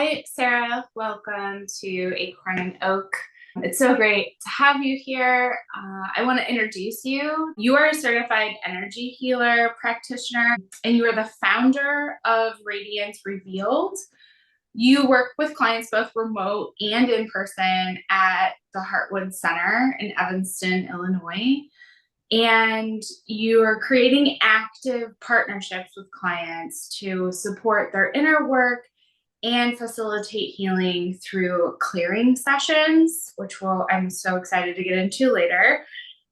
Hi, Sarah. Welcome to Acorn and Oak. It's so great to have you here. I want to introduce you. You are a certified energy healer practitioner, and you are the founder of Radiance Revealed. You work with clients both remote and in person at the Heartwood Center in Evanston, Illinois. And you are creating active partnerships with clients to support their inner work and facilitate healing through clearing sessions, which I'm so excited to get into later,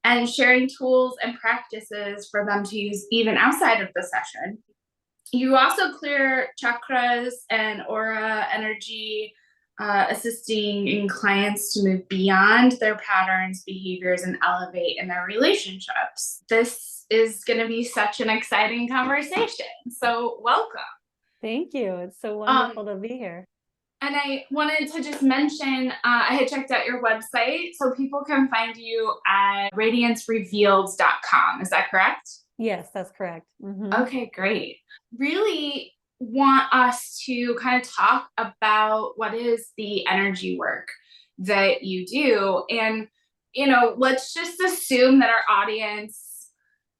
and sharing tools and practices for them to use even outside of the session. You also clear chakras and aura energy, assisting in clients to move beyond their patterns, behaviors, and elevate in their relationships. This is going to be such an exciting conversation. So welcome. Thank you. It's so wonderful to be here. And I wanted to just mention, I had checked out your website, so people can find you at radiancerevealed.com. Is that correct? Yes, that's correct. Mm-hmm. Okay, great. Really want us to kind of talk about what is the energy work that you do. And, let's just assume that our audience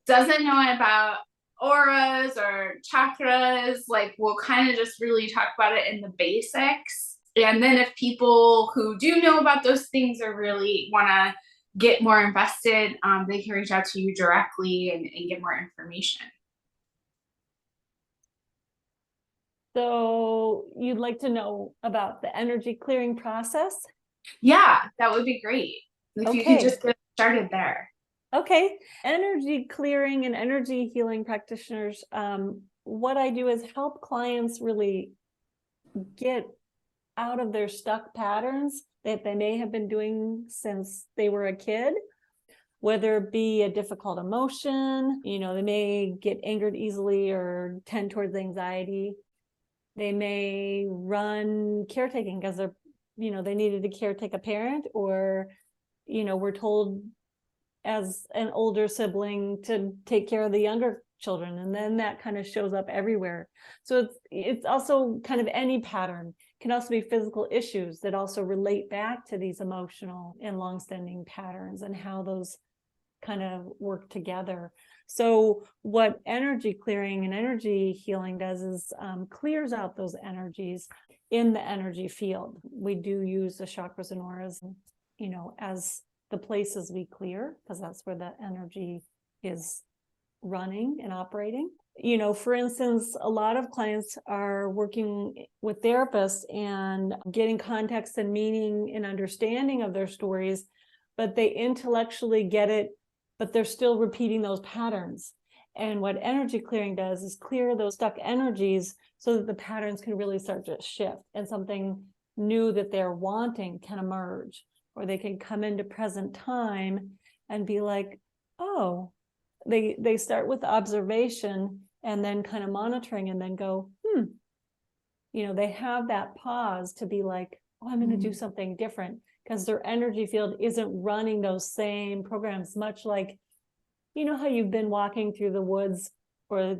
doesn't know about auras or chakras. Like, we'll kind of just really talk about it in the basics. And then if people who do know about those things or really want to get more invested, they can reach out to you directly and get more information. So you'd like to know about the energy clearing process? Yeah, that would be great. If you could just get started there. Okay. Energy clearing and energy healing practitioners, what I do is help clients really get out of their stuck patterns that they may have been doing since they were a kid, whether it be a difficult emotion, they may get angered easily or tend towards anxiety. They may run caretaking because they're, they needed to caretake a parent, or, we're told as an older sibling to take care of the younger children. And then that kind of shows up everywhere. So it's also kind of any pattern. It can also be physical issues that also relate back to these emotional and longstanding patterns and how those kind of work together. So what energy clearing and energy healing does is clears out those energies in the energy field. We do use the chakras and auras, as the places we clear, because that's where the energy is running and operating. For instance, a lot of clients are working with therapists and getting context and meaning and understanding of their stories, but they intellectually get it, but they're still repeating those patterns. And what energy clearing does is clear those stuck energies so that the patterns can really start to shift and something new that they're wanting can emerge, or they can come into present time and be like, oh, they start with observation and then kind of monitoring and then go, they have that pause to be like, oh, I'm going to do something different, because their energy field isn't running those same programs, much like, how you've been walking through the woods or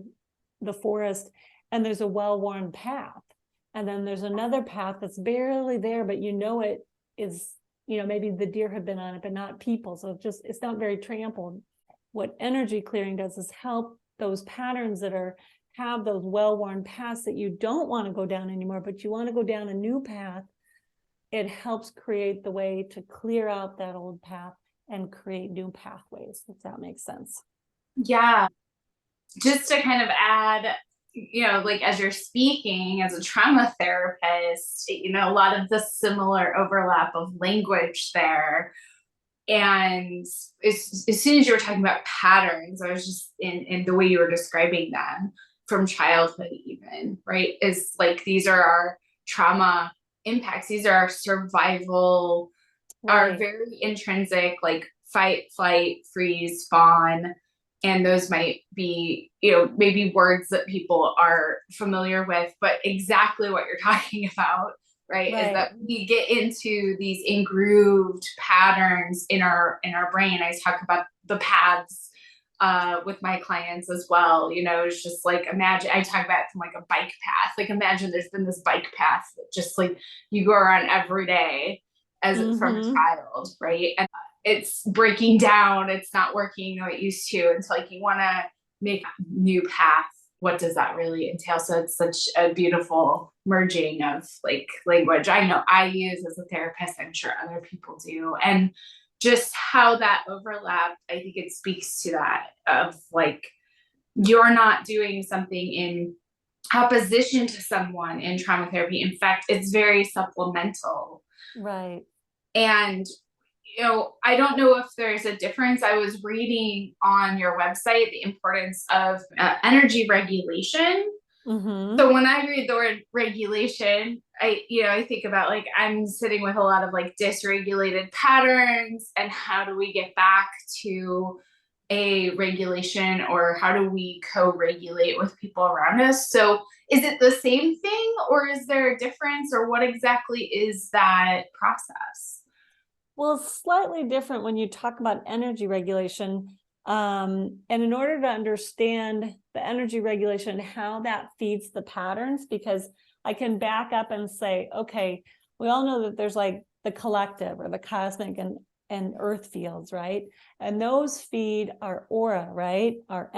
the forest and there's a well-worn path. And then there's another path that's barely there, but it is, maybe the deer have been on it, but not people. So it's not very trampled. What energy clearing does is help those patterns that have those well-worn paths that you don't want to go down anymore, but you want to go down a new path. It helps create the way to clear out that old path and create new pathways, if that makes sense. Yeah. Just to kind of add, like as you're speaking as a trauma therapist, a lot of the similar overlap of language there. And as soon as you were talking about patterns, I was just in the way you were describing them from childhood even, right? Is like, these are our trauma impacts. These are our survival, our very intrinsic, like fight, flight, freeze, fawn. And those might be, maybe words that people are familiar with, but exactly what you're talking about, right? Is that we get into these engrooved patterns in our brain. I talk about the paths with my clients as well. It's just like, imagine, I talk about it from like a bike path. Like, imagine there's been this bike path that just like you go around every day from a child, right? And it's breaking down, it's not working the way it used to. And so like you want to make a new path. What does that really entail? So it's such a beautiful merging of like language I know I use as a therapist, I'm sure other people do, and just how that overlap, I think it speaks to that of like, you're not doing something in opposition to someone in trauma therapy. In fact, it's very supplemental. Right. And I don't know if there's a difference. I was reading on your website the importance of energy regulation. Mm-hmm. So when I read the word regulation, I think about like, I'm sitting with a lot of like dysregulated patterns, and how do we get back to a regulation, or how do we co-regulate with people around us? So is it the same thing, or is there a difference, or what exactly is that process? Well, it's slightly different when you talk about energy regulation. And in order to understand the energy regulation, how that feeds the patterns, because I can back up and say, okay, we all know that there's like the collective or the cosmic and earth fields, right? And those feed our aura, right? Our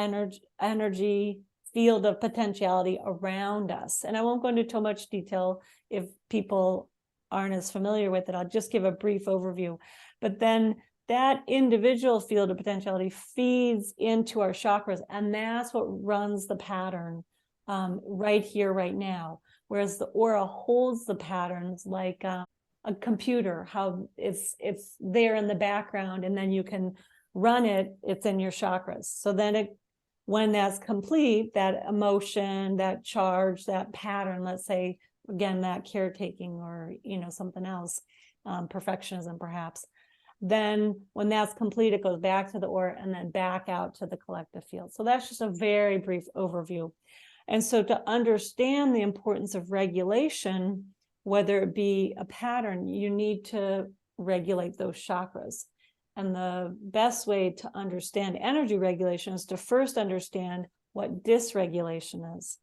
energy field of potentiality around us. And I won't go into too much detail if people aren't as familiar with it. I'll just give a brief overview. But then that individual field of potentiality feeds into our chakras, and that's what runs the pattern right here, right now. Whereas the aura holds the patterns like a computer, how it's there in the background, and then you can run it, it's in your chakras. So then when that's complete, that emotion, that charge, that pattern, let's say, again, that caretaking or, something else, perfectionism perhaps, then when that's complete, it goes back to the aura and then back out to the collective field. So that's just a very brief overview. And so to understand the importance of regulation, whether it be a pattern, you need to regulate those chakras. And the best way to understand energy regulation is to first understand what dysregulation is.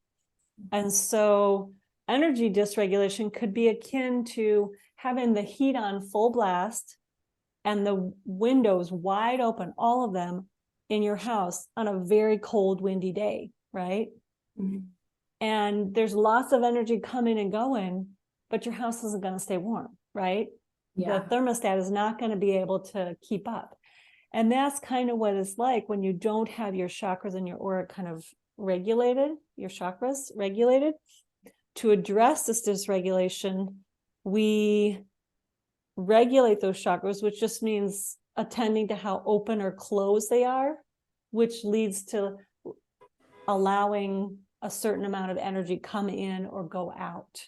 And so energy dysregulation could be akin to having the heat on full blast and the windows wide open, all of them, in your house on a very cold, windy day, right? Mm-hmm. And there's lots of energy coming and going, but your house isn't going to stay warm, right? Yeah. The thermostat is not going to be able to keep up. And that's kind of what it's like when you don't have your chakras and your aura kind of regulated, your chakras regulated. To address this dysregulation, we regulate those chakras, which just means attending to how open or closed they are, which leads to allowing a certain amount of energy come in or go out,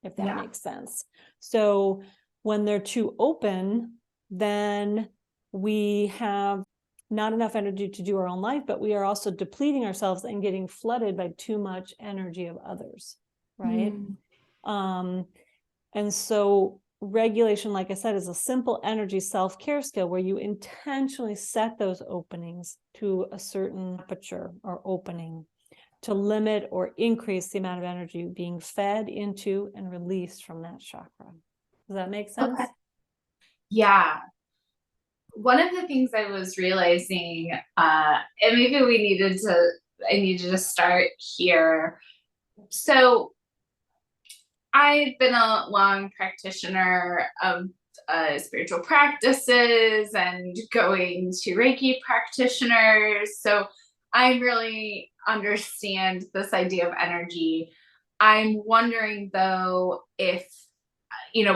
if that makes sense. So when they're too open, then we have not enough energy to do our own life, but we are also depleting ourselves and getting flooded by too much energy of others, right? And so regulation, like I said, is a simple energy self-care skill where you intentionally set those openings to a certain aperture or opening to limit or increase the amount of energy being fed into and released from that chakra. Does that make sense? Okay. Yeah. One of the things I was realizing, and maybe I needed to start here. So I've been a long practitioner of spiritual practices and going to Reiki practitioners. So I really understand this idea of energy. I'm wondering though, if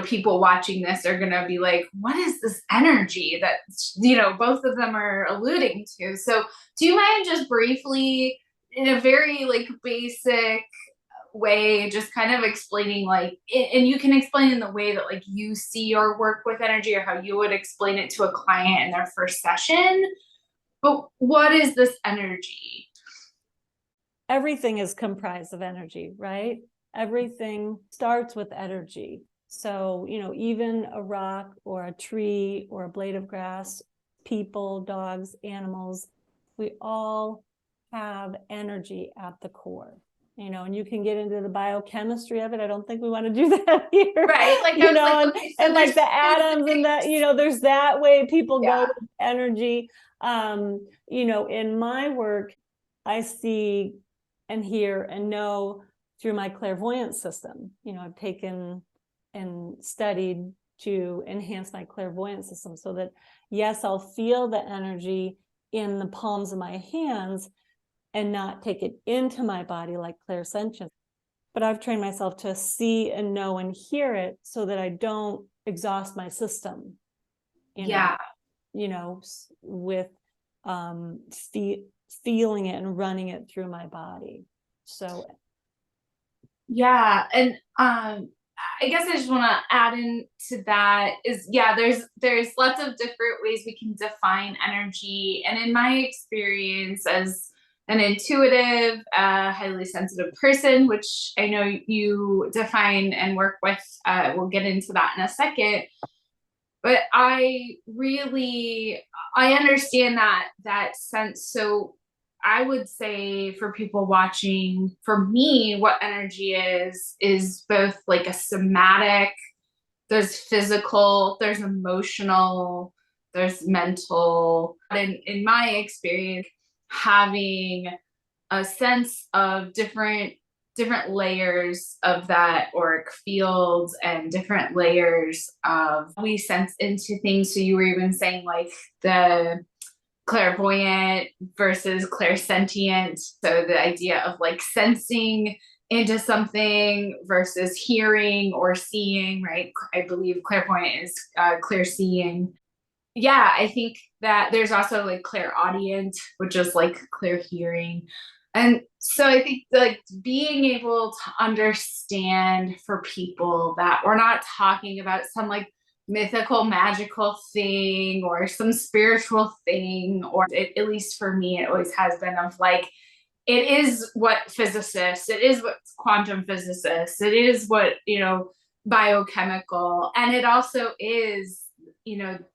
people watching this are going to be like, what is this energy that, both of them are alluding to? So do you mind just briefly, in a very like basic way, just kind of explaining like, and you can explain in the way that like you see your work with energy, or how you would explain it to a client in their first session. But what is this energy? Everything is comprised of energy, right? Everything starts with energy. So, even a rock or a tree or a blade of grass, people, dogs, animals, We all have energy at the core, and you can get into the biochemistry of it. I don't think we want to do that here. Right. Like, I was like, okay, so and like the atoms and that, there's that way people go with energy. In my work, I see and hear and know through my clairvoyance system. I've taken and studied to enhance my clairvoyance system so that, yes, I'll feel the energy in the palms of my hands and not take it into my body like clairsentience. But I've trained myself to see and know and hear it so that I don't exhaust my system, with feeling it and running it through my body. So yeah. And I guess I just want to add into that is, there's lots of different ways we can define energy. And in my experience as an intuitive, highly sensitive person, which I know you define and work with, we'll get into that in a second. But I understand that sense. So I would say for people watching, for me, what energy is both like a somatic, there's physical, there's emotional, there's mental. And in my experience, having a sense of different layers of that auric field and different layers of we sense into things. So you were even saying like the clairvoyant versus clairsentient. So the idea of like sensing into something versus hearing or seeing, right? I believe clairvoyant is clear seeing. Yeah, I think that there's also like clairaudient, which is like clear hearing. And so I think like being able to understand for people that we're not talking about some like mythical, magical thing or some spiritual thing, or at least for me, it always has been of like, it is what physicists, it is what quantum physicists, it is what, biochemical, and it also is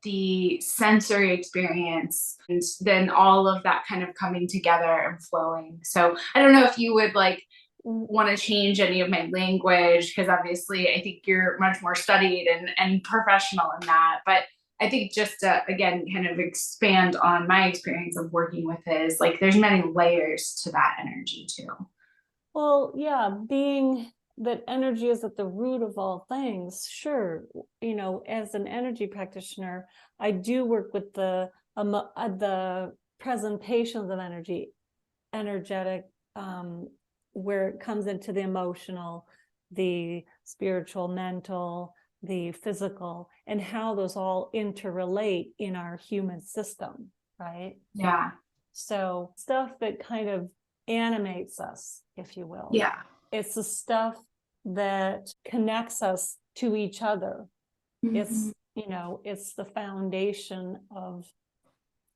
the sensory experience, and then all of that kind of coming together and flowing. So I don't know if you would like want to change any of my language, because obviously I think you're much more studied and professional in that, but I think just to again kind of expand on my experience of working with it is like there's many layers to that energy too. Well, yeah, being that energy is at the root of all things, sure. As an energy practitioner, I do work with the presentations of energetic, where it comes into the emotional, the spiritual, mental, the physical, and how those all interrelate in our human system, right? Yeah. So stuff that kind of animates us, if you will. Yeah. It's the stuff that connects us to each other. Mm-hmm. It's the foundation of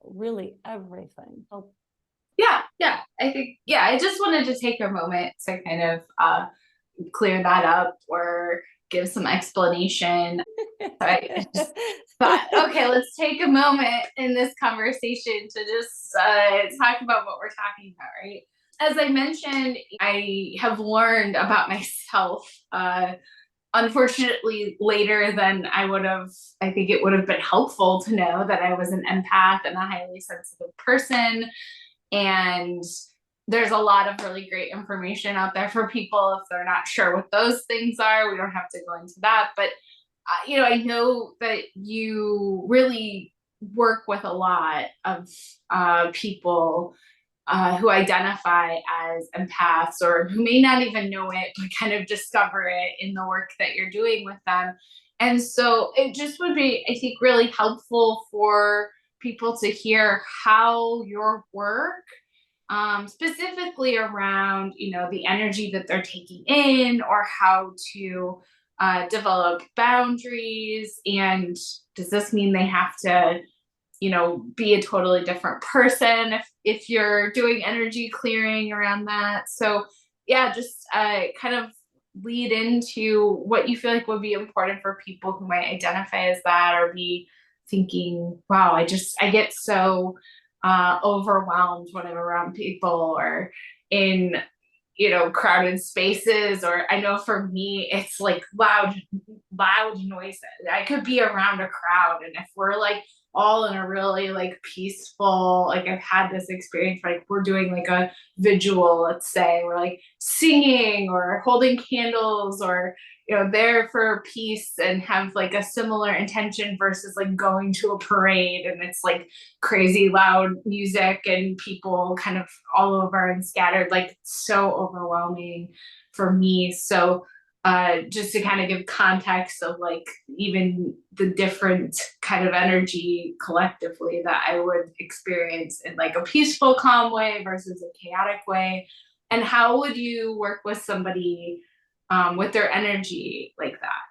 really everything. Yeah. I think, I just wanted to take a moment to kind of clear that up or give some explanation. I just thought, okay, let's take a moment in this conversation to just talk about what we're talking about, right? As I mentioned, I have learned about myself, unfortunately, later than I would have. I think it would have been helpful to know that I was an empath and a highly sensitive person. And there's a lot of really great information out there for people if they're not sure what those things are. We don't have to go into that. But, I know that you really work with a lot of people who identify as empaths or who may not even know it, but kind of discover it in the work that you're doing with them. And so it just would be, I think, really helpful for people to hear how your work, specifically around, the energy that they're taking in, or how to develop boundaries. And does this mean they have to be a totally different person if you're doing energy clearing around that? So yeah, just kind of lead into what you feel like would be important for people who might identify as that or be thinking, wow, I get so overwhelmed when I'm around people or in, crowded spaces. Or I know for me, it's like loud noises. I could be around a crowd, and if we're like all in a really like peaceful, like I've had this experience, like we're doing like a vigil, let's say, we're like singing or holding candles, or there for peace and have like a similar intention versus like going to a parade and it's like crazy loud music and people kind of all over and scattered, like so overwhelming for me. So just to kind of give context of like even the different kind of energy collectively that I would experience in like a peaceful, calm way versus a chaotic way. And how would you work with somebody with their energy like that?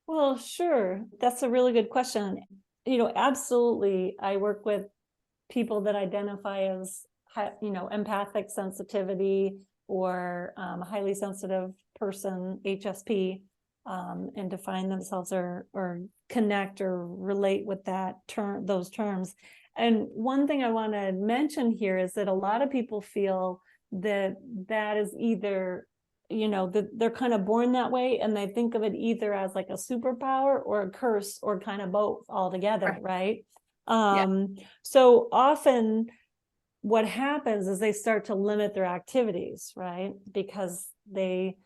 Well, sure. That's a really good question. Absolutely. I work with people that identify as, empathic sensitivity or highly sensitive person, HSP, and define themselves or connect or relate with those terms. And one thing I want to mention here is that a lot of people feel that is either, that they're kind of born that way, and they think of it either as like a superpower or a curse or kind of both altogether, right? So often what happens is they start to limit their activities, right? Because they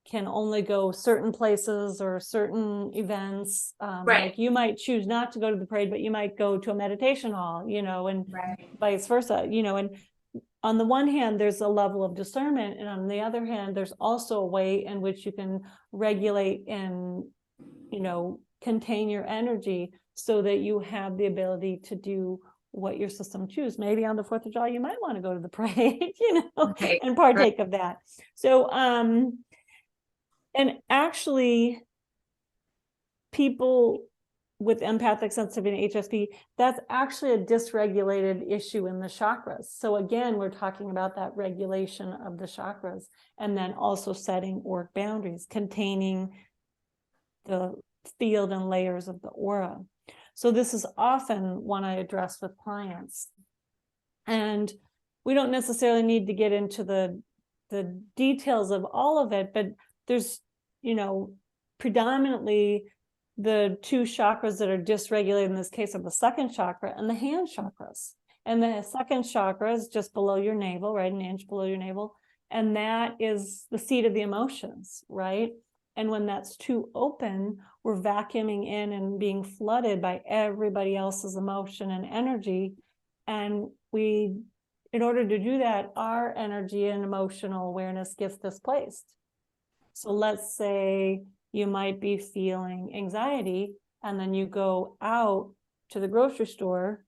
can only go certain places or certain events. Like you might choose not to go to the parade, but you might go to a meditation hall, and vice versa, and on the one hand, there's a level of discernment, and on the other hand, there's also a way in which you can regulate and, contain your energy so that you have the ability to do what your system chooses. Maybe on the 4th of July, you might want to go to the parade, and partake of that. So, and actually, people with empathic sensitivity and HSP, that's actually a dysregulated issue in the chakras. So again, we're talking about that regulation of the chakras, and then also setting auric boundaries, containing the field and layers of the aura. So this is often one I address with clients. And we don't necessarily need to get into the details of all of it, but there's, predominantly the two chakras that are dysregulated in this case are the second chakra and the hand chakras. And the second chakra is just below your navel, right? An inch below your navel. And that is the seat of the emotions, right? And when that's too open, we're vacuuming in and being flooded by everybody else's emotion and energy. And in order to do that, our energy and emotional awareness gets displaced. So let's say you might be feeling anxiety, and then you go out to the grocery store,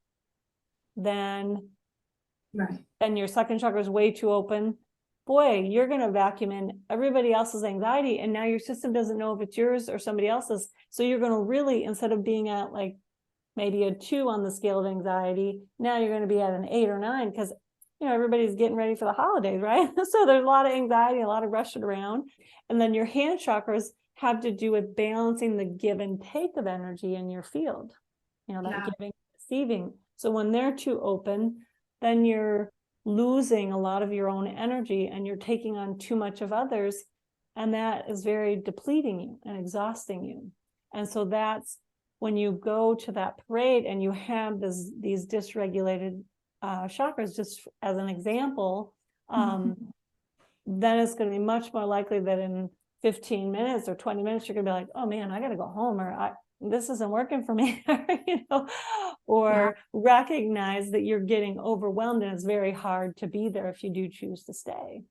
then and your second chakra is way too open. Boy, you're going to vacuum in everybody else's anxiety, and now your system doesn't know if it's yours or somebody else's. So you're going to really, instead of being at like maybe a 2 on the scale of anxiety, now you're going to be at an 8 or 9, because everybody's getting ready for the holidays, right? So there's a lot of anxiety, a lot of rushing around. And then your hand chakras have to do with balancing the give and take of energy in your field, that giving, receiving. So when they're too open, then you're losing a lot of your own energy and you're taking on too much of others. And that is very depleting you and exhausting you. And so that's when you go to that parade and you have these dysregulated chakras, just as an example, then it's going to be much more likely that in 15 minutes or 20 minutes, you're going to be like, oh man, I got to go home, or this isn't working for me, or recognize that you're getting overwhelmed and it's very hard to be there if you do choose to stay,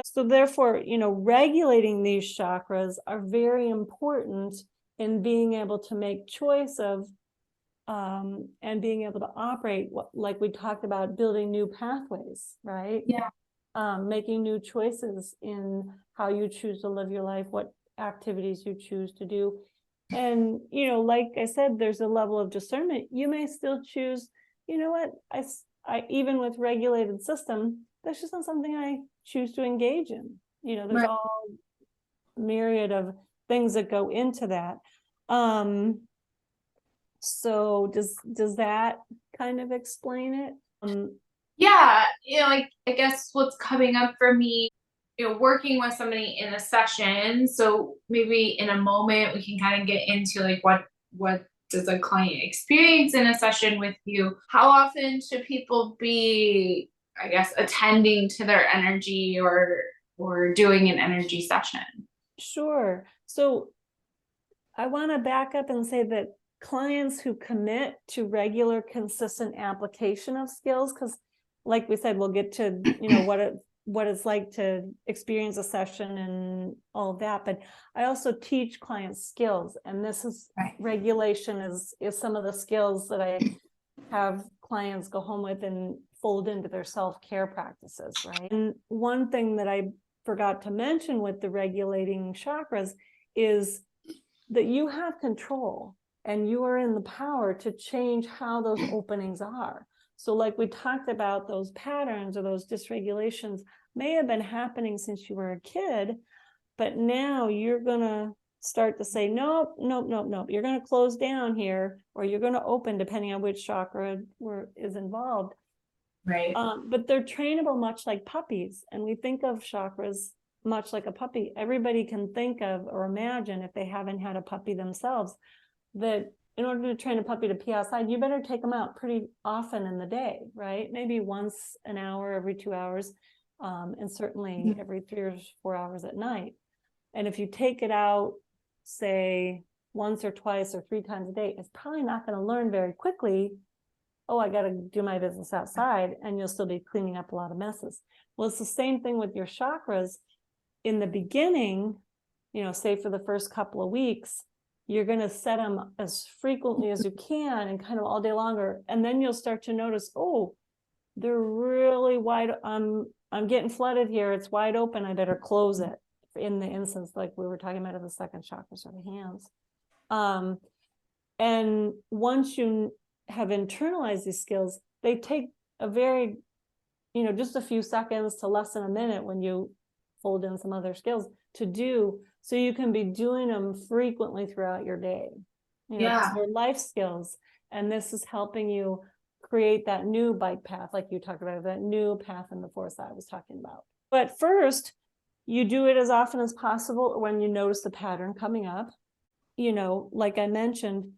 So therefore, regulating these chakras are very important in being able to make choice of and being able to operate, like we talked about, building new pathways, right? Making new choices in how you choose to live your life, what activities you choose to do. And, like I said, there's a level of discernment. You may still choose, what, I even with regulated system, that's just not something I choose to engage in. There's all myriad of things that go into that. So does that kind of explain it? Yeah, like I guess what's coming up for me, working with somebody in a session. So maybe in a moment we can kind of get into like what does a client experience in a session with you? How often should people be, I guess, attending to their energy or doing an energy session? Sure. So I want to back up and say that clients who commit to regular, consistent application of skills, because like we said, we'll get to, what it's like to experience a session and all of that. But I also teach clients skills, and this is Right. regulation is some of the skills that I have clients go home with and fold into their self-care practices, right? And one thing that I forgot to mention with the regulating chakras is that you have control and you are in the power to change how those openings are. So like we talked about, those patterns or those dysregulations may have been happening since you were a kid, but now you're going to start to say, nope, nope, nope, nope. You're going to close down here, or you're going to open, depending on which chakra is involved. Right. But they're trainable much like puppies. And we think of chakras much like a puppy. Everybody can think of or imagine, if they haven't had a puppy themselves, that in order to train a puppy to pee outside, you better take them out pretty often in the day, right? Maybe once an hour, every 2 hours, and certainly every 3 or 4 hours at night. And if you take it out, say, once or twice or 3 times a day, it's probably not going to learn very quickly, oh, I got to do my business outside, and you'll still be cleaning up a lot of messes. Well, it's the same thing with your chakras. In the beginning, say for the first couple of weeks, you're going to set them as frequently as you can and kind of all day longer. And then you'll start to notice, oh, they're really wide. I'm getting flooded here. It's wide open. I better close it, in the instance like we were talking about of the second chakra, or the hands. And once you have internalized these skills, they take a very, just a few seconds to less than a minute when you fold in some other skills to do, so you can be doing them frequently throughout your day. Because they're life skills, and this is helping you create that new bike path, like you talked about, that new path in the foresight I was talking about. But first, you do it as often as possible when you notice the pattern coming up. Like I mentioned,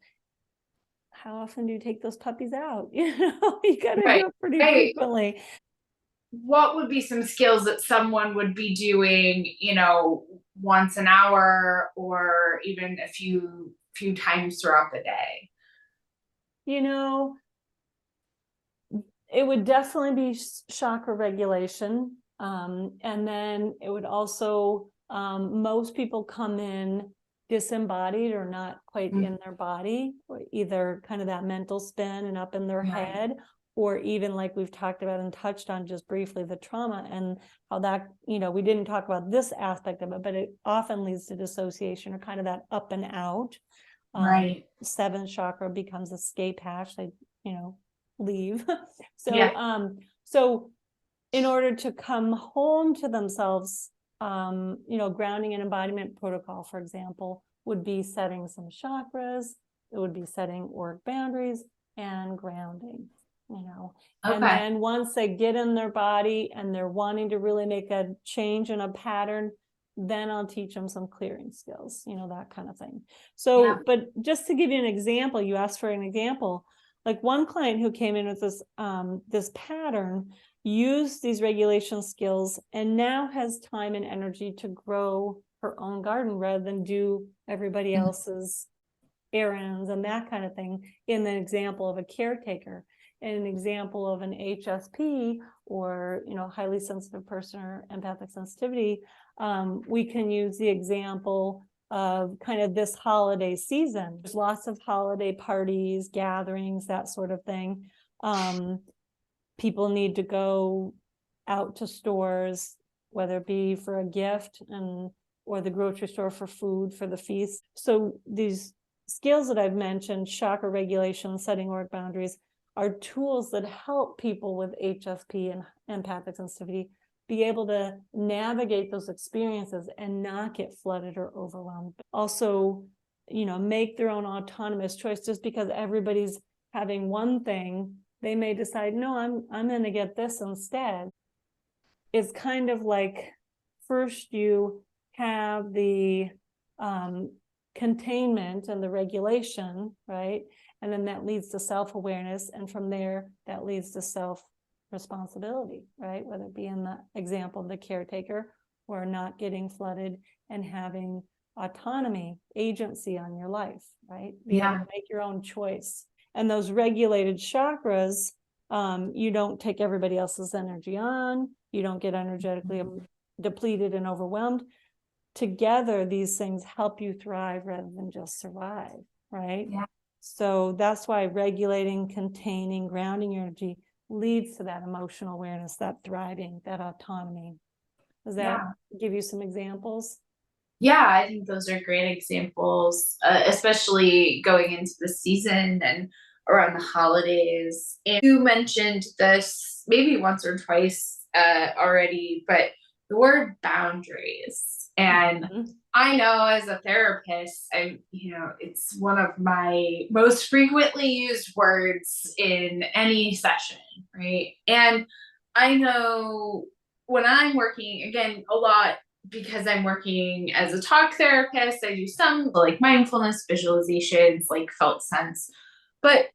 how often do you take those puppies out? You got to do it pretty frequently. What would be some skills that someone would be doing, once an hour or even a few times throughout the day? It would definitely be chakra regulation. And then it would also, most people come in disembodied or not quite in their body, or either kind of that mental spin and up in their head, or even like we've talked about and touched on just briefly, the trauma and how that, we didn't talk about this aspect of it, but it often leads to dissociation or kind of that up and out. Seventh chakra becomes escape hatch. They, leave. So in order to come home to themselves, grounding and embodiment protocol, for example, would be setting some chakras. It would be setting auric boundaries and grounding, And then once they get in their body and they're wanting to really make a change in a pattern, then I'll teach them some clearing skills, that kind of thing. So, but just to give you an example, you asked for an example, like one client who came in with this pattern, used these regulation skills, and now has time and energy to grow her own garden rather than do everybody else's errands and that kind of thing, in the example of a caretaker. In an example of an HSP, or highly sensitive person or empathic sensitivity, we can use the example of kind of this holiday season. There's lots of holiday parties, gatherings, that sort of thing. People need to go out to stores, whether it be for a gift or the grocery store for food for the feast. So these skills that I've mentioned, chakra regulation, setting auric boundaries, are tools that help people with HSP and empathic sensitivity be able to navigate those experiences and not get flooded or overwhelmed. Also, make their own autonomous choice. Just because everybody's having one thing, they may decide, no, I'm going to get this instead. It's kind of like, first you have the containment and the regulation, right? And then that leads to self-awareness. And from there, that leads to self-responsibility, right? Whether it be in the example of the caretaker, or not getting flooded and having autonomy, agency on your life, right? Be able to make your own choice. And those regulated chakras, you don't take everybody else's energy on, you don't get energetically depleted and overwhelmed. Together, these things help you thrive rather than just survive, right? Yeah. So that's why regulating, containing, grounding your energy leads to that emotional awareness, that thriving, that autonomy. Does that give you some examples? Yeah, I think those are great examples, especially going into the season and around the holidays. And you mentioned this maybe once or twice already, but the word boundaries. And I know as a therapist, it's one of my most frequently used words in any session, right? And I know when I'm working, again, a lot because I'm working as a talk therapist, I do some like mindfulness visualizations, like felt sense. But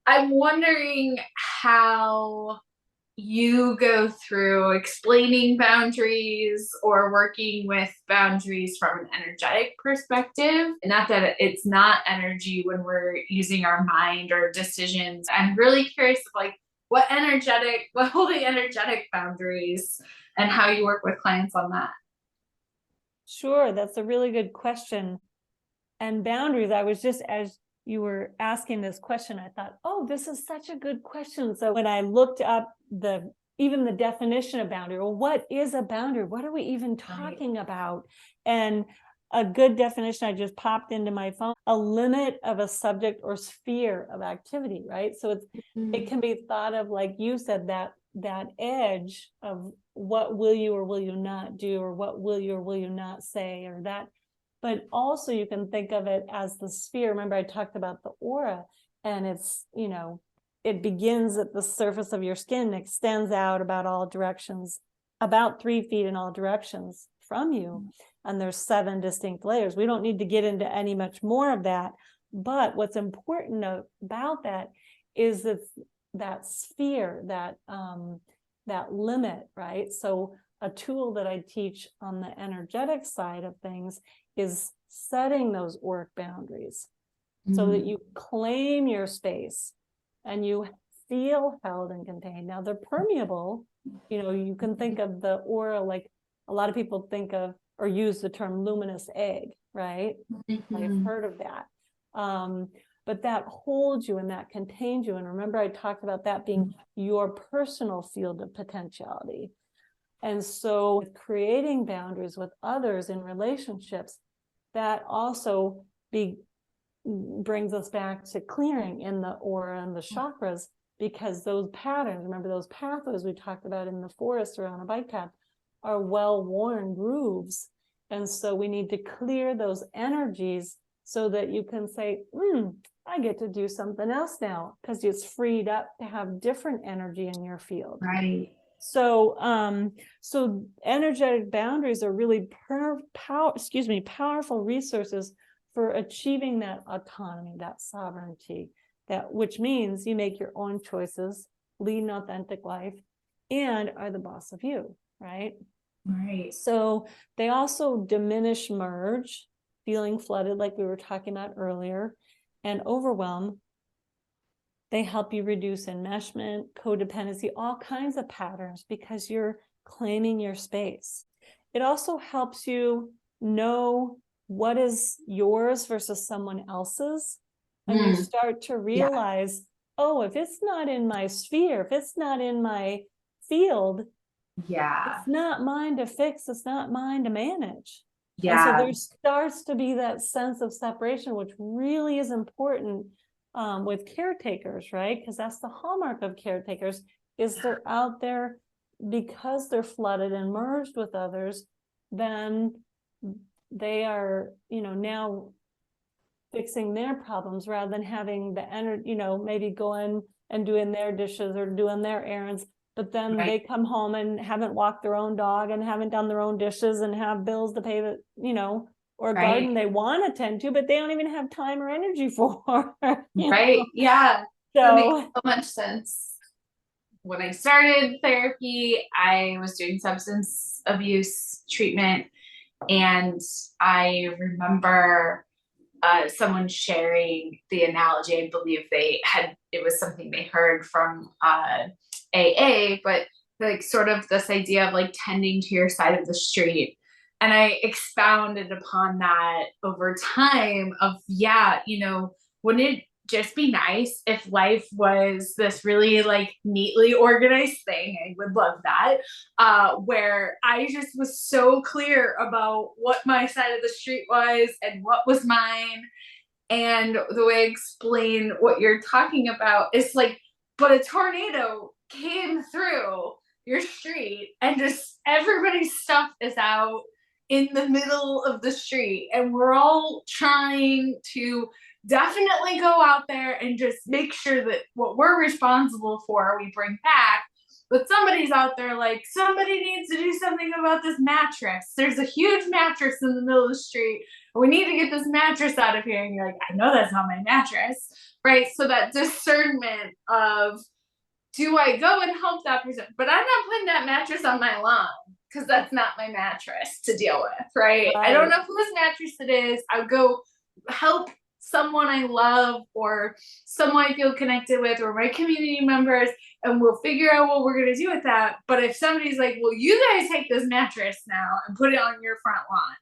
I'm wondering how you go through explaining boundaries or working with boundaries from an energetic perspective. Not that it's not energy when we're using our mind or decisions. I'm really curious of like what holding energetic boundaries and how you work with clients on that. Sure, that's a really good question. And boundaries, I was just, as you were asking this question, I thought, oh, this is such a good question. So when I looked up even the definition of boundary, well, what is a boundary? What are we even talking about? And a good definition I just popped into my phone: a limit of a subject or sphere of activity, right? So it can be thought of, like you said, that edge of what will you or will you not do, or what will you or will you not say, or that. But also you can think of it as the sphere. Remember I talked about the aura, and it's, it begins at the surface of your skin, extends out about all directions, about 3 feet in all directions from you. And there's 7 distinct layers. We don't need to get into any much more of that. But what's important about that is that sphere, that limit, right? So a tool that I teach on the energetic side of things is setting those auric boundaries so that you claim your space and you feel held and contained. Now they're permeable. You can think of the aura like a lot of people think of or use the term luminous egg, right? I've heard of that. But that holds you and that contains you. And remember, I talked about that being your personal field of potentiality. And so creating boundaries with others in relationships, that also brings us back to clearing in the aura and the chakras, because those patterns, remember those pathways we talked about in the forest or on a bike path, are well-worn grooves. And so we need to clear those energies so that you can say, I get to do something else now, because it's freed up to have different energy in your field. Right. So, so energetic boundaries are really powerful resources for achieving that autonomy, that sovereignty, which means you make your own choices, lead an authentic life, and are the boss of you, right? Right. So they also diminish merge, feeling flooded, like we were talking about earlier, and overwhelm. They help you reduce enmeshment, codependency, all kinds of patterns, because you're claiming your space. It also helps you know what is yours versus someone else's. And you start to realize, oh, if it's not in my sphere, if it's not in my field, it's not mine to fix, it's not mine to manage. And so there starts to be that sense of separation, which really is important with caretakers, right? Because that's the hallmark of caretakers, is they're out there because they're flooded and merged with others. Then they are, now fixing their problems rather than having the energy, maybe going and doing their dishes or doing their errands. But then they come home and haven't walked their own dog and haven't done their own dishes and have bills to pay that, or a garden they want to tend to, but they don't even have time or energy for. Right. Yeah. So that makes so much sense. When I started therapy, I was doing substance abuse treatment. And I remember someone sharing the analogy. I believe it was something they heard from AA, but like sort of this idea of like tending to your side of the street. And I expounded upon that over time of, wouldn't it just be nice if life was this really like neatly organized thing? I would love that. Where I just was so clear about what my side of the street was and what was mine. And the way I explain what you're talking about is like, but a tornado came through your street and just everybody's stuff is out in the middle of the street. And we're all trying to definitely go out there and just make sure that what we're responsible for, we bring back. But somebody's out there like, somebody needs to do something about this mattress. There's a huge mattress in the middle of the street. We need to get this mattress out of here. And you're like, I know that's not my mattress, right? So that discernment of, do I go and help that person? But I'm not putting that mattress on my lawn because that's not my mattress to deal with, right? I don't know whose mattress it is. I'll go help someone I love or someone I feel connected with or my community members, and we'll figure out what we're going to do with that. But if somebody's like, well, you guys take this mattress now and put it on your front lawn,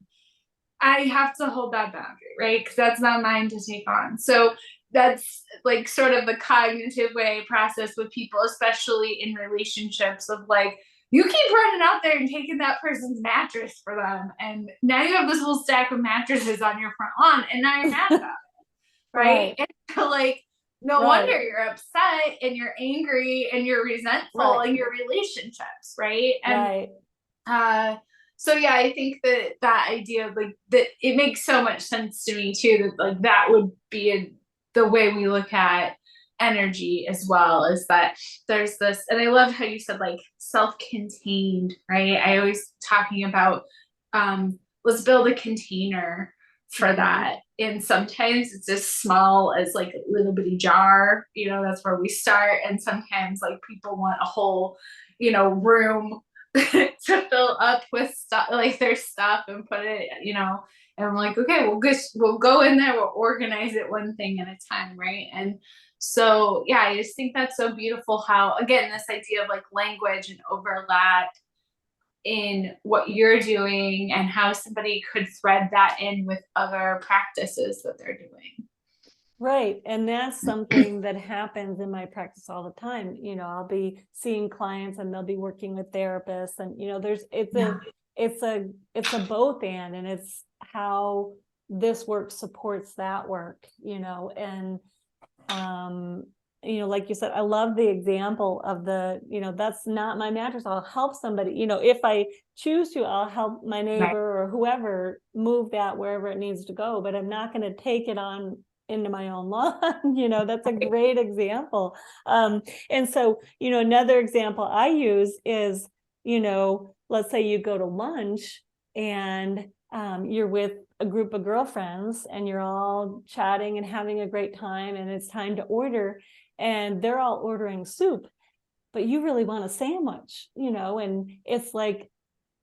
I have to hold that boundary, right? Because that's not mine to take on. So that's like sort of the cognitive way I process with people, especially in relationships, of like, you keep running out there and taking that person's mattress for them. And now you have this whole stack of mattresses on your front lawn and now you're mad about it, right? And so like, no wonder you're upset and you're angry and you're resentful in your relationships, right? And so yeah, I think that idea of like that, it makes so much sense to me too, that like that would be the way we look at energy as well, is that there's this, and I love how you said like self-contained, right? I always talking about let's build a container for that. And sometimes it's as small as like a little bitty jar, that's where we start. And sometimes like people want a whole, room to fill up with stuff, like their stuff, and put it, and I'm like, okay, we'll go in there, we'll organize it one thing at a time, right? And so yeah, I just think that's so beautiful how, again, this idea of like language and overlap in what you're doing and how somebody could thread that in with other practices that they're doing. Right. And that's something that happens in my practice all the time. I'll be seeing clients and they'll be working with therapists, and it's a both and it's how this work supports that work, and like you said, I love the example of that's not my mattress. I'll help somebody, if I choose to, I'll help my neighbor or whoever move that wherever it needs to go, but I'm not going to take it on into my own lawn. That's a great example. And so, another example I use is, let's say you go to lunch and you're with a group of girlfriends and you're all chatting and having a great time, and it's time to order, and they're all ordering soup, but you really want a sandwich, and it's like,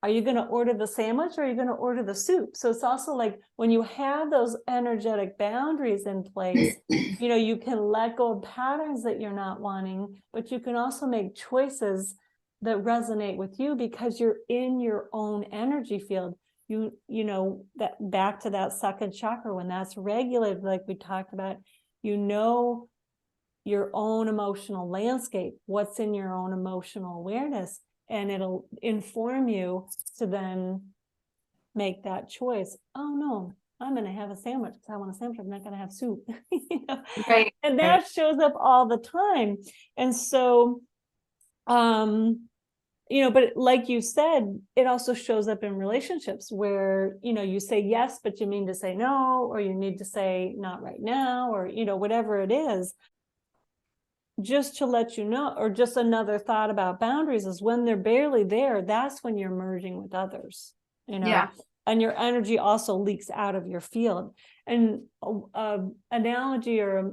are you going to order the sandwich or are you going to order the soup? So it's also like when you have those energetic boundaries in place, you can let go of patterns that you're not wanting, but you can also make choices that resonate with you because you're in your own energy field. That back to that second chakra, when that's regulated, like we talked about, your own emotional landscape, what's in your own emotional awareness, and it'll inform you to then make that choice. Oh no, I'm going to have a sandwich because I want a sandwich. I'm not going to have soup. And that shows up all the time. And so but like you said, it also shows up in relationships where, you say yes, but you mean to say no, or you need to say not right now, or, whatever it is. Just to let you know, or just another thought about boundaries is when they're barely there, that's when you're merging with others, Yeah. and your energy also leaks out of your field. And analogy or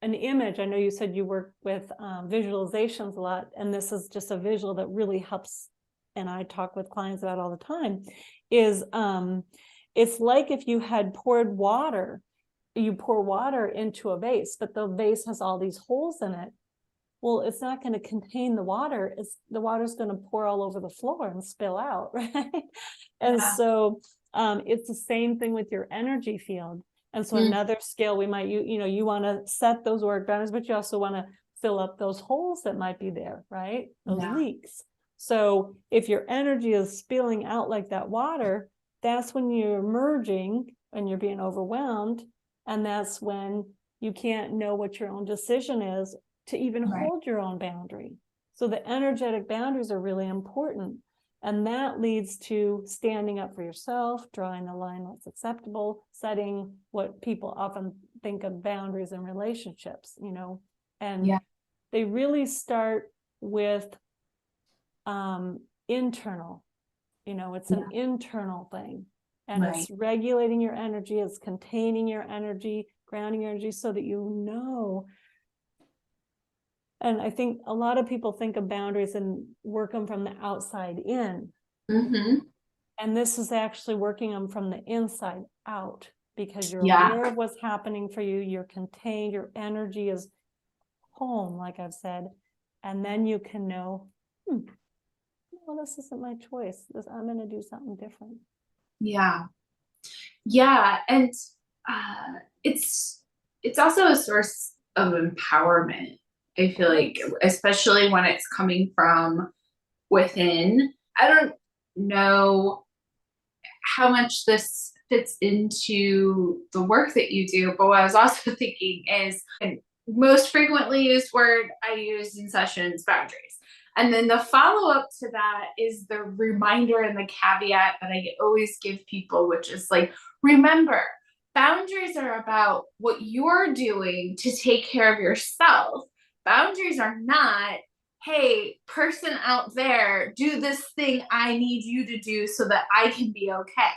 an image, I know you said you work with visualizations a lot, and this is just a visual that really helps, and I talk with clients about all the time, is it's like if you had poured water, you pour water into a vase, but the vase has all these holes in it. Well, it's not going to contain the water. The water's going to pour all over the floor and spill out, right? And Yeah. so it's the same thing with your energy field. And so another skill we might, you want to set those work boundaries, but you also want to fill up those holes that might be there, right? Those leaks. So if your energy is spilling out like that water, that's when you're merging and you're being overwhelmed. And that's when you can't know what your own decision is to even hold your own boundary. So the energetic boundaries are really important. And that leads to standing up for yourself, drawing the line what's acceptable, setting what people often think of boundaries in relationships, and they really start with internal, it's an internal thing. And it's regulating your energy, it's containing your energy, grounding your energy so that and I think a lot of people think of boundaries and work them from the outside in. And this is actually working them from the inside out, because you're aware of what's happening for you. You're contained. Your energy is home, like I've said. And then you can know, well, this isn't my choice. I'm going to do something different. Yeah. Yeah. And it's also a source of empowerment. I feel like, especially when it's coming from within. I don't know how much this fits into the work that you do, but what I was also thinking is, and most frequently used word I use in sessions, boundaries. And then the follow-up to that is the reminder and the caveat that I always give people, which is like, remember, boundaries are about what you're doing to take care of yourself. Boundaries are not, hey, person out there, do this thing I need you to do so that I can be okay.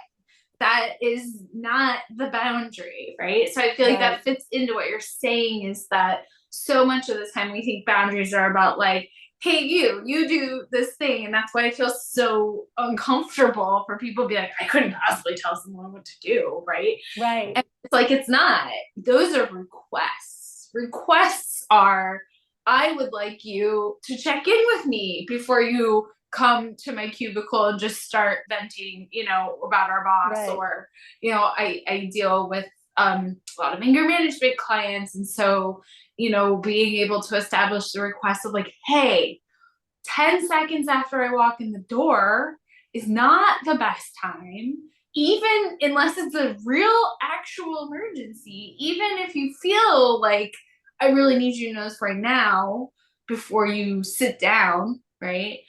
That is not the boundary, right? So I feel like that fits into what you're saying, is that so much of the time we think boundaries are about like, hey, you do this thing. And that's why I feel so uncomfortable for people to be like, I couldn't possibly tell someone what to do, right? Right. And it's like, it's not. Those are requests. Requests are, I would like you to check in with me before you come to my cubicle and just start venting, about our boss. Or, I deal with a lot of anger management clients. And so, being able to establish the request of like, hey, 10 seconds after I walk in the door is not the best time, even unless it's a real actual emergency. Even if you feel like I really need you to know this right now before you sit down, right?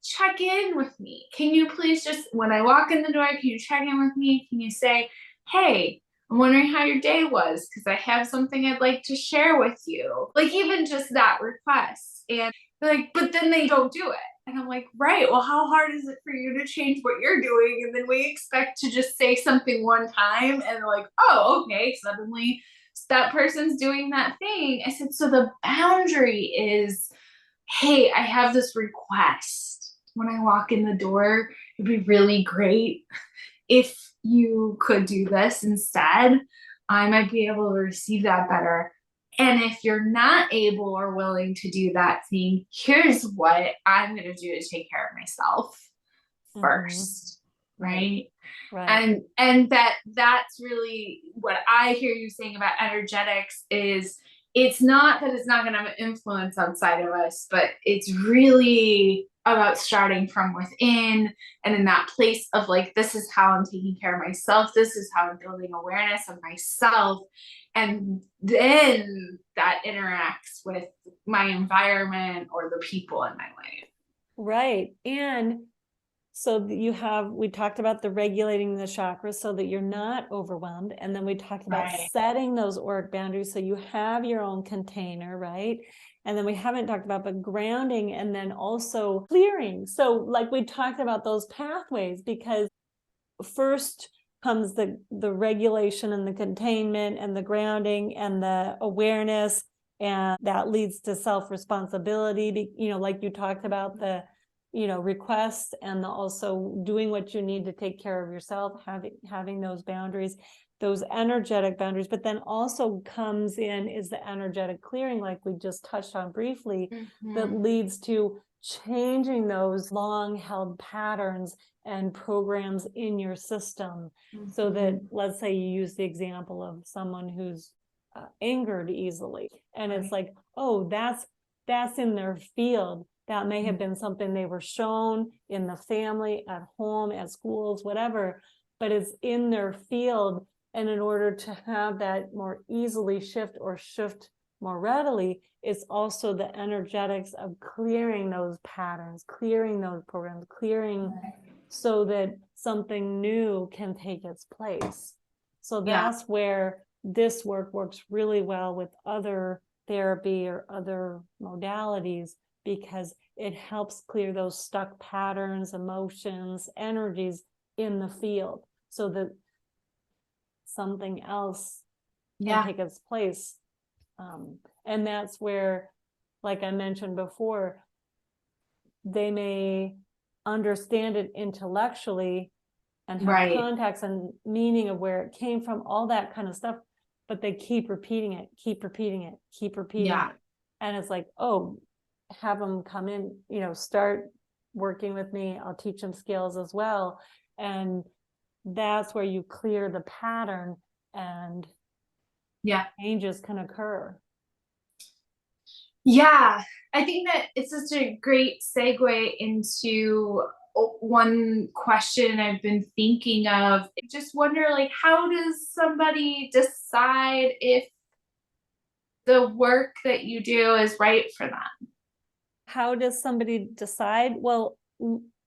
Check in with me. Can you please just, when I walk in the door, can you check in with me? Can you say, hey, I'm wondering how your day was, because I have something I'd like to share with you. Like, even just that request. And they're like, but then they don't do it. And I'm like, right, well, how hard is it for you to change what you're doing? And then we expect to just say something one time and like, oh, okay, suddenly that person's doing that thing. I said, so the boundary is, hey, I have this request. When I walk in the door, it'd be really great if you could do this instead. I might be able to receive that better. And if you're not able or willing to do that thing, here's what I'm going to do to take care of myself first. Right. And that's really what I hear you saying about energetics is, it's not that it's not going to have an influence outside of us, but it's really about starting from within, and in that place of like, this is how I'm taking care of myself. This is how I'm building awareness of myself. And then that interacts with my environment or the people in my life. Right. And so we talked about the regulating the chakras so that you're not overwhelmed. And then we talked about Right. setting those auric boundaries so you have your own container, right? And then we haven't talked about, but grounding and then also clearing. So like we talked about those pathways, because first comes the regulation and the containment and the grounding and the awareness, and that leads to self-responsibility, like you talked about, the request and also doing what you need to take care of yourself, having those boundaries, those energetic boundaries. But then also comes in is the energetic clearing, like we just touched on briefly, that leads to changing those long held patterns and programs in your system. So that, let's say you use the example of someone who's angered easily, and it's like, oh, that's in their field. That may have been something they were shown in the family, at home, at schools, whatever, but it's in their field. And in order to have that more easily shift more readily, it's also the energetics of clearing those patterns, clearing those programs, clearing so that something new can take its place. So that's where this work works really well with other therapy or other modalities, because it helps clear those stuck patterns, emotions, energies in the field so that something else can take its place. And that's where, like I mentioned before, they may understand it intellectually and have context and meaning of where it came from, all that kind of stuff, but they keep repeating it. It. And it's like, oh, have them come in, start working with me. I'll teach them skills as well. And that's where you clear the pattern and changes can occur. Yeah, I think that it's such a great segue into one question I've been thinking of. Just wonder, like, how does somebody decide if the work that you do is right for them? How does somebody decide? Well,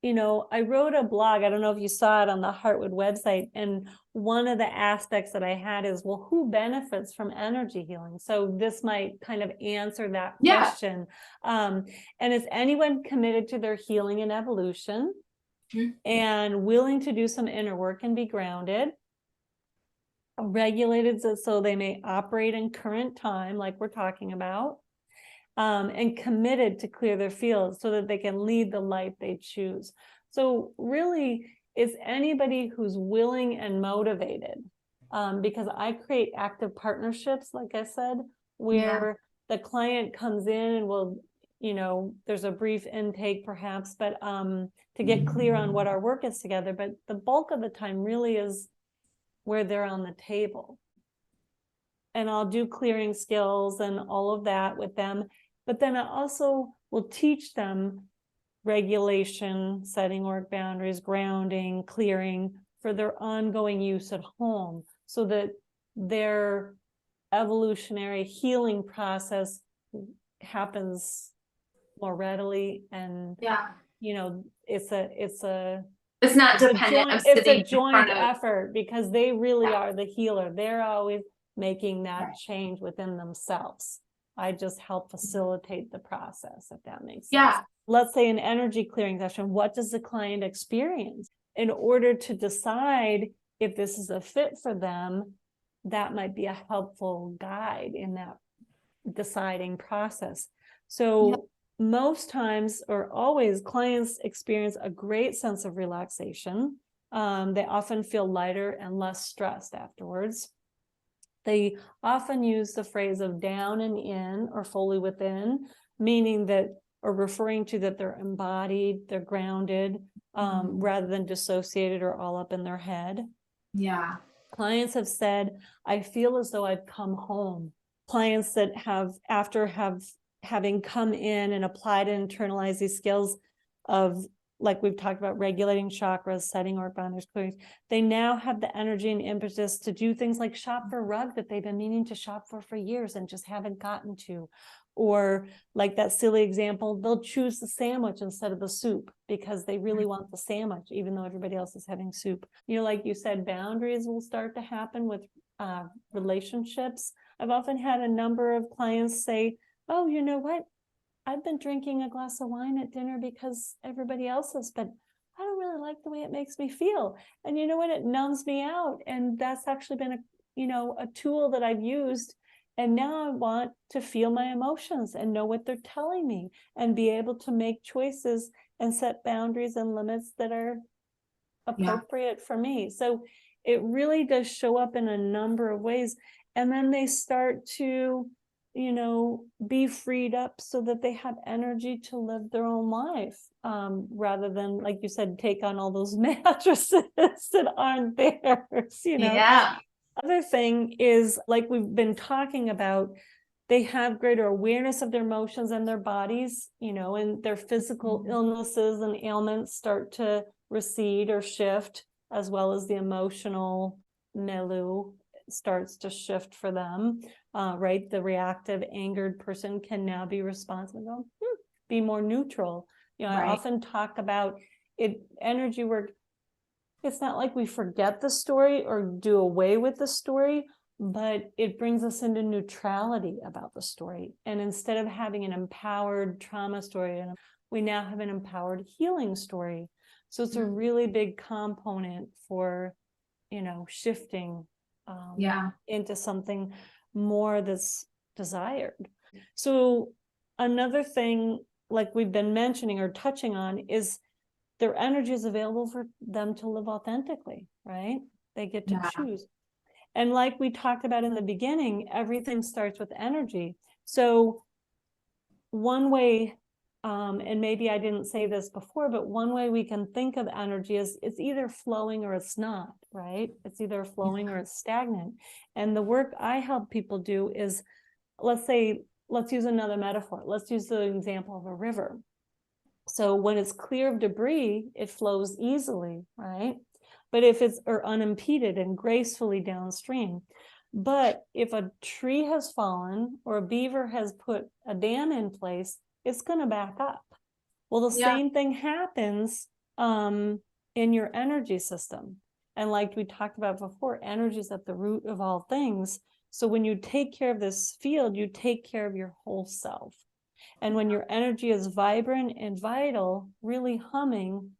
I wrote a blog. I don't know if you saw it on the Heartwood website. And one of the aspects that I had is, well, who benefits from energy healing? So this might kind of answer that question. And is anyone committed to their healing and evolution and willing to do some inner work and be grounded, regulated so they may operate in current time, like we're talking about, and committed to clear their fields so that they can lead the life they choose. So really, it's anybody who's willing and motivated, because I create active partnerships, like I said, where the client comes in and will, there's a brief intake perhaps, but to get clear on what our work is together. But the bulk of the time really is where they're on the table. And I'll do clearing skills and all of that with them. But then I also will teach them regulation, setting auric boundaries, grounding, clearing for their ongoing use at home, so that their evolutionary healing process happens more readily. And it's not dependent. It's a joint effort, because they really are the healer. They're always making that change within themselves. I just help facilitate the process, if that makes sense. Let's say an energy clearing session, what does the client experience? In order to decide if this is a fit for them, that might be a helpful guide in that deciding process. So most times, or always, clients experience a great sense of relaxation. They often feel lighter and less stressed afterwards. They often use the phrase of down and in, or fully within, meaning that, or referring to that they're embodied, they're grounded, rather than dissociated or all up in their head. Clients have said, I feel as though I've come home. Clients that having come in and applied and internalized these skills of like we've talked about, regulating chakras, setting auric boundaries, clearing, they now have the energy and impetus to do things like shop for a rug that they've been meaning to shop for years and just haven't gotten to. Or like that silly example, they'll choose the sandwich instead of the soup because they really want the sandwich, even though everybody else is having soup. You know, like you said, boundaries will start to happen with relationships. I've often had a number of clients say, oh, you know what? I've been drinking a glass of wine at dinner because everybody else is, but I don't really like the way it makes me feel. And you know what? It numbs me out. And that's actually been a tool that I've used. And now I want to feel my emotions and know what they're telling me and be able to make choices and set boundaries and limits that are appropriate for me. So it really does show up in a number of ways. And then they start to, be freed up so that they have energy to live their own life, rather than, like you said, take on all those mattresses that aren't theirs, Yeah. Other thing is, like we've been talking about, they have greater awareness of their emotions and their bodies, and their physical illnesses and ailments start to recede or shift, as well as the emotional milieu starts to shift for them, right? The reactive, angered person can now be responsive and go, be more neutral. I often talk about it, energy work. It's not like we forget the story or do away with the story, but it brings us into neutrality about the story. And instead of having an empowered trauma story, we now have an empowered healing story. So it's a really big component for, shifting into something more that's desired. So another thing, like we've been mentioning or touching on, is their energy is available for them to live authentically, right? They get to choose. And like we talked about in the beginning, everything starts with energy. So one way, and maybe I didn't say this before, but one way we can think of energy is it's either flowing or it's not, right? It's either flowing or it's stagnant. And the work I help people do is, let's use another metaphor. Let's use the example of a river. So when it's clear of debris, it flows easily, right? But if it's unimpeded and gracefully downstream. But if a tree has fallen or a beaver has put a dam in place, it's going to back up. Well, the same thing happens in your energy system. And like we talked about before, energy is at the root of all things. So when you take care of this field, you take care of your whole self. And when your energy is vibrant and vital, really humming,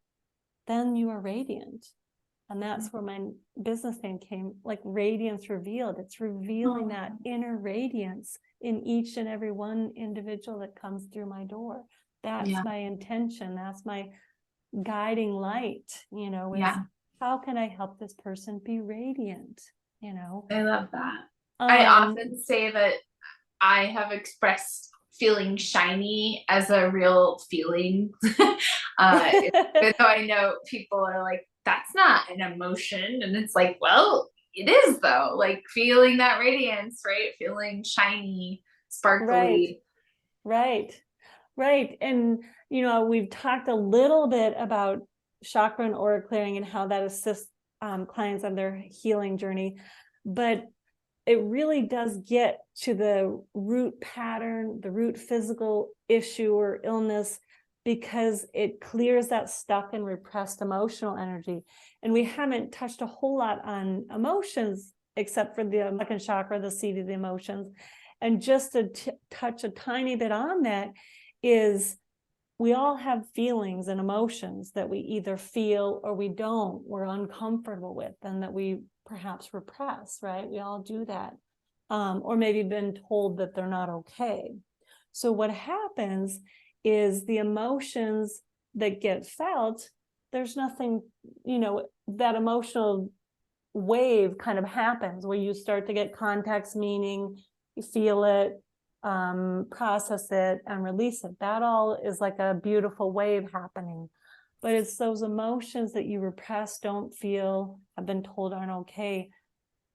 then you are radiant. And that's where my business name came, like Radiance Revealed. It's revealing that inner radiance in each and every one individual that comes through my door. That's my intention. That's my guiding light, is how can I help this person be radiant? I love that. I often say that I have expressed feeling shiny as a real feeling. Even though I know people are like, that's not an emotion. And it's like, well, it is though. Like feeling that radiance, right? Feeling shiny, sparkly. Right. And, we've talked a little bit about chakra and aura clearing and how that assists clients on their healing journey. But it really does get to the root pattern, the root physical issue or illness, because it clears that stuck and repressed emotional energy. And we haven't touched a whole lot on emotions, except for the second chakra, the seat of the emotions. And just to touch a tiny bit on that is, we all have feelings and emotions that we either feel or we don't, we're uncomfortable with, and that we perhaps repress, right? We all do that. Or maybe been told that they're not okay. So what happens is the emotions that get felt, there's nothing, that emotional wave kind of happens where you start to get context meaning, you feel it, process it, and release it. That all is like a beautiful wave happening. But it's those emotions that you repress, don't feel, have been told aren't okay.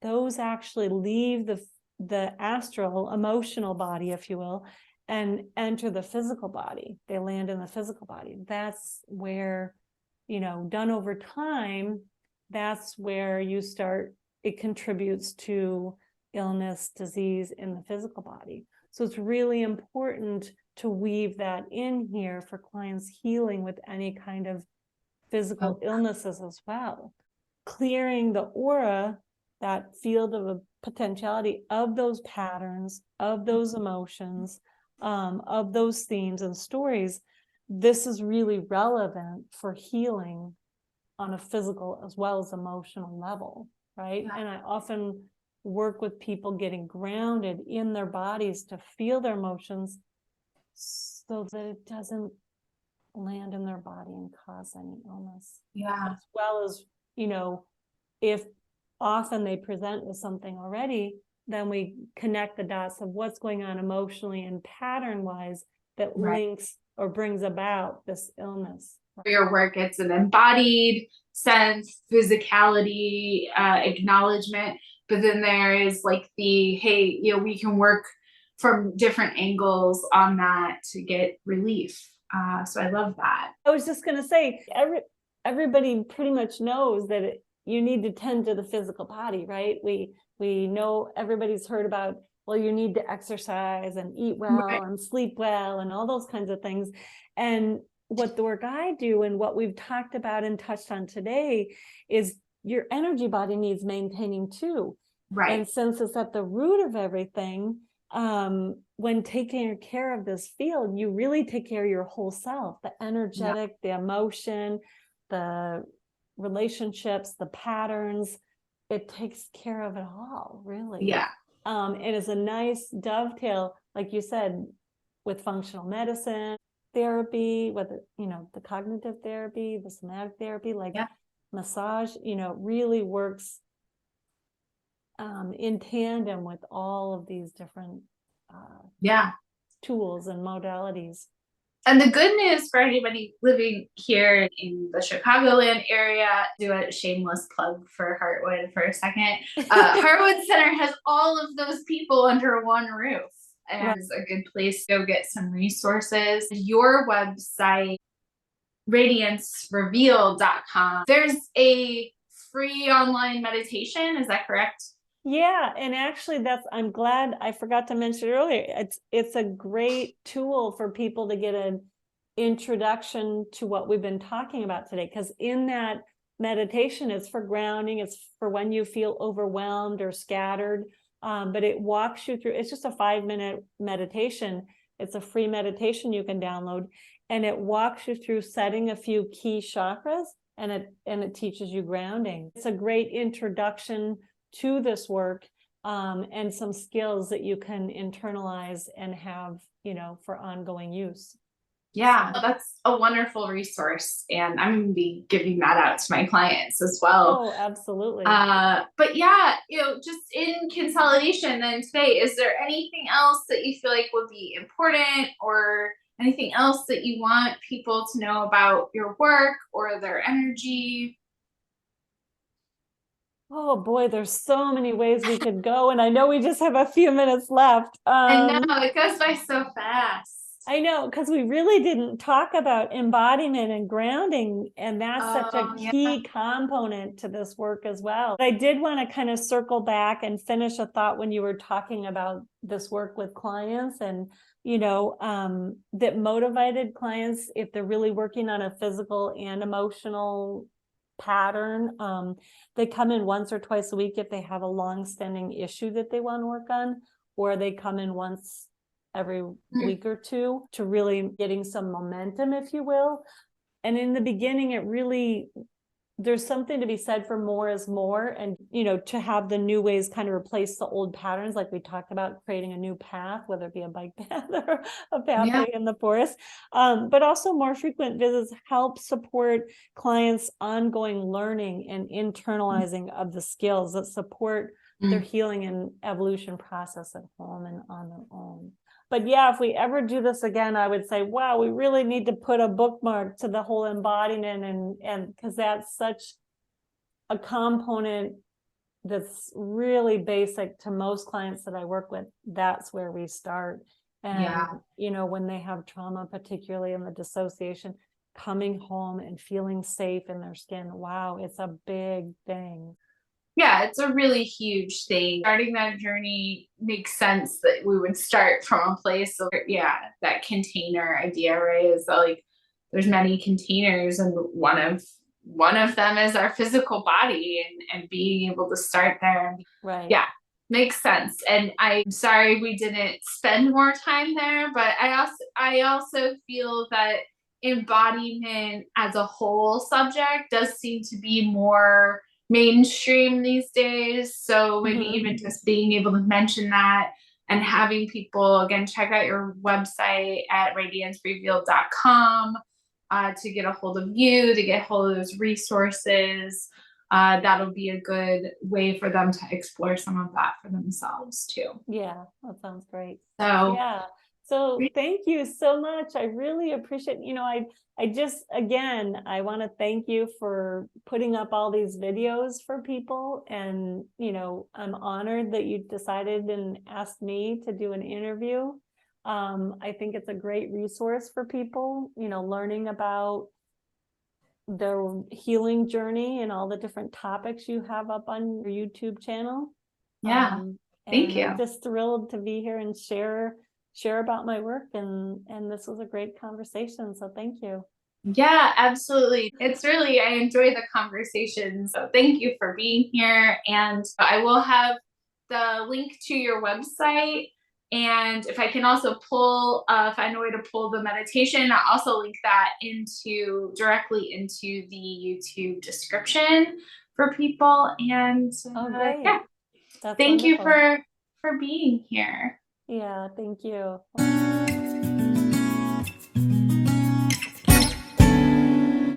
Those actually leave the astral emotional body, if you will, and enter the physical body. They land in the physical body. That's where done over time, that's where you start, it contributes to illness, disease in the physical body. So it's really important to weave that in here for clients healing with any kind of physical illnesses as well. Clearing the aura, that field of potentiality of those patterns, of those emotions, of those themes and stories. This is really relevant for healing on a physical as well as emotional level, right? Yeah. And I often work with people getting grounded in their bodies to feel their emotions so that it doesn't land in their body and cause any illness. Yeah. As well as, if often they present with something already, then we connect the dots of what's going on emotionally and pattern wise that links or brings about this illness. For your work, it's an embodied sense, physicality, acknowledgement, but then there is like the, hey, we can work from different angles on that to get relief. So I love that. I was just going to say, everybody pretty much knows that you need to tend to the physical body, right? We know, everybody's heard about, well, you need to exercise and eat well and sleep well and all those kinds of things. And what the work I do and what we've talked about and touched on today is your energy body needs maintaining too. Right. And since it's at the root of everything, when taking care of this field, you really take care of your whole self, the energetic, the emotion, the relationships, the patterns. It takes care of it all, really. Yeah. It is a nice dovetail, like you said, with functional medicine, therapy, whether, the cognitive therapy, the somatic therapy, like massage, really works in tandem with all of these different tools and modalities. And the good news for anybody living here in the Chicagoland area, do a shameless plug for Heartwood for a second. Heartwood Center has all of those people under one roof, and it's a good place to go get some resources. Your website, radiancerevealed.com, there's a free online meditation, is that correct? Yeah, and actually I'm glad I forgot to mention earlier, it's a great tool for people to get an introduction to what we've been talking about today, because in that meditation, it's for grounding, it's for when you feel overwhelmed or scattered, but it walks you through, it's just a 5-minute meditation. It's a free meditation you can download, and it walks you through setting a few key chakras, and it teaches you grounding. It's a great introduction to this work, and some skills that you can internalize and have, for ongoing use. Yeah, that's a wonderful resource, and I'm going to be giving that out to my clients as well. Oh, absolutely. But yeah, just in consolidation then today, is there anything else that you feel like would be important, or anything else that you want people to know about your work or their energy? Oh boy, there's so many ways we could go, and I know we just have a few minutes left. I know, it goes by so fast. I know, because we really didn't talk about embodiment and grounding, and that's such a key component to this work as well. But I did want to kind of circle back and finish a thought when you were talking about this work with clients, and that motivated clients, if they're really working on a physical and emotional pattern, they come in once or twice a week if they have a long-standing issue that they want to work on, or they come in once every week or two to really getting some momentum, if you will. And in the beginning, there's something to be said for more is more, and to have the new ways kind of replace the old patterns, like we talked about, creating a new path, whether it be a bike path or a pathway in the forest. But also more frequent visits help support clients' ongoing learning and internalizing of the skills that support their healing and evolution process at home and on their own. But yeah, if we ever do this again, I would say, wow, we really need to put a bookmark to the whole embodiment, and because that's such a component that's really basic to most clients that I work with. That's where we start. And, when they have trauma, particularly in the dissociation, coming home and feeling safe in their skin. Wow, it's a big thing. Yeah, it's a really huge thing. Starting that journey makes sense that we would start from a place of, yeah, that container idea, right? Is that like there's many containers and one of them is our physical body and being able to start there. Right. Yeah, makes sense. And I'm sorry we didn't spend more time there, but I also feel that embodiment as a whole subject does seem to be more mainstream these days. So maybe even just being able to mention that and having people, again, check out your website at radiancerevealed.com to get a hold of you, to get a hold of those resources. That'll be a good way for them to explore some of that for themselves too. Yeah, that sounds great. So yeah. So thank you so much. I really appreciate, I just, again, I want to thank you for putting up all these videos for people. And, I'm honored that you decided and asked me to do an interview. I think it's a great resource for people, learning about their healing journey and all the different topics you have up on your YouTube channel. yeah, thank you. I'm just thrilled to be here and share about my work, and this was a great conversation. So thank you. Yeah, absolutely. It's really, I enjoy the conversation. So thank you for being here. And I will have the link to your website. And if I can also find a way to pull the meditation, I'll also link that directly into the YouTube description for people. And Great. yeah, That's thank wonderful. you for being here. Yeah, thank you.